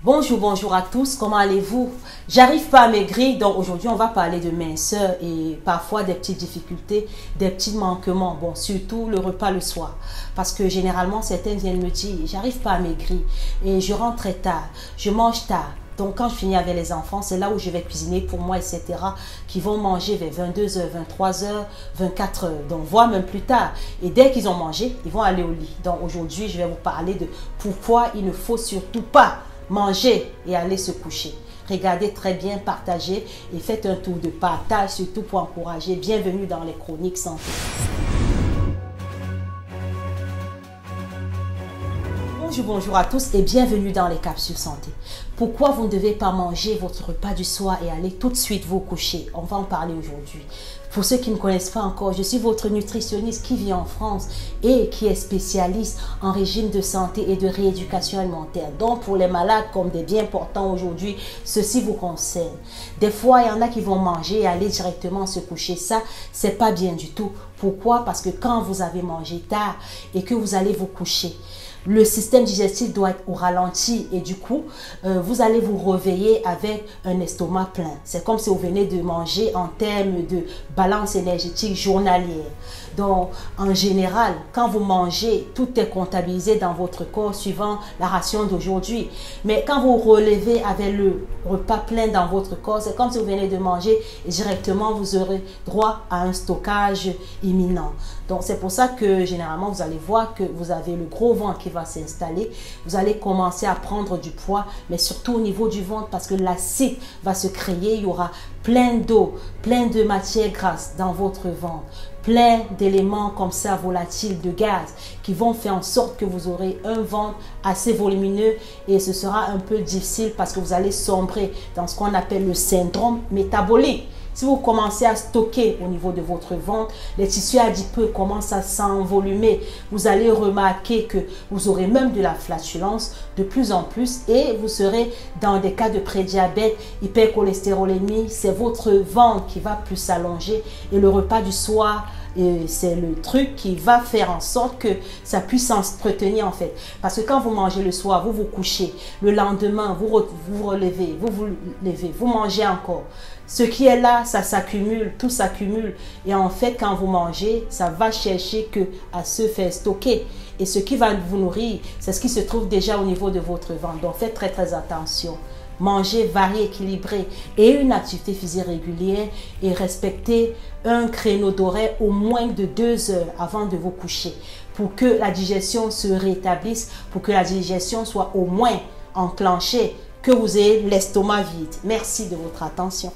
Bonjour, bonjour à tous, comment allez-vous? J'arrive pas à maigrir, donc aujourd'hui on va parler de minceur et parfois des petites difficultés, des petits manquements, bon surtout le repas le soir. Parce que généralement certains viennent me dire, j'arrive pas à maigrir et je rentre très tard, je mange tard. Donc quand je finis avec les enfants, c'est là où je vais cuisiner pour moi, etc. Qui vont manger vers 22h, 23h, 24h, donc voire même plus tard. Et dès qu'ils ont mangé, ils vont aller au lit. Donc aujourd'hui, je vais vous parler de pourquoi il ne faut surtout pas manger et aller se coucher. Regardez très bien, partagez et faites un tour de partage, surtout pour encourager. Bienvenue dans les chroniques santé. Bonjour à tous et bienvenue dans les capsules santé. Pourquoi vous ne devez pas manger votre repas du soir et aller tout de suite vous coucher? On va en parler aujourd'hui. Pour ceux qui ne connaissent pas encore, je suis votre nutritionniste qui vit en France et qui est spécialiste en régime de santé et de rééducation alimentaire. Donc pour les malades comme des bien portants aujourd'hui, ceci vous concerne. Des fois, il y en a qui vont manger et aller directement se coucher. Ça, c'est pas bien du tout. Pourquoi? Parce que quand vous avez mangé tard et que vous allez vous coucher, le système digestif doit être au ralenti et du coup, vous allez vous réveiller avec un estomac plein. C'est comme si vous venez de manger en termes de balance énergétique journalière. Donc, en général, quand vous mangez, tout est comptabilisé dans votre corps suivant la ration d'aujourd'hui. Mais quand vous relevez avec le repas plein dans votre corps, c'est comme si vous venez de manger et directement, vous aurez droit à un stockage imminent. Donc, c'est pour ça que généralement, vous allez voir que vous avez le gros ventre qui va s'installer. Vous allez commencer à prendre du poids, mais surtout au niveau du ventre parce que l'acide va se créer. Il y aura plein d'eau, plein de matière grasse dans votre ventre, plein d'éléments comme ça volatiles, de gaz, qui vont faire en sorte que vous aurez un ventre assez volumineux et ce sera un peu difficile parce que vous allez sombrer dans ce qu'on appelle le syndrome métabolique. Si vous commencez à stocker au niveau de votre ventre, les tissus adipeux commencent à s'envolumer. Vous allez remarquer que vous aurez même de la flatulence de plus en plus et vous serez dans des cas de prédiabète, hypercholestérolémie. C'est votre ventre qui va plus s'allonger et le repas du soir, c'est le truc qui va faire en sorte que ça puisse s'entretenir en fait. Parce que quand vous mangez le soir, vous vous couchez. Le lendemain, vous relevez, vous levez, vous mangez encore. Ce qui est là, ça s'accumule, tout s'accumule. Et en fait, quand vous mangez, ça va chercher à se faire stocker. Et ce qui va vous nourrir, c'est ce qui se trouve déjà au niveau de votre ventre. Donc faites très très attention. Mangez varié, équilibré et une activité physique régulière et respectez un créneau d'horaire au moins de 2 heures avant de vous coucher pour que la digestion se rétablisse, pour que la digestion soit au moins enclenchée, que vous ayez l'estomac vide. Merci de votre attention.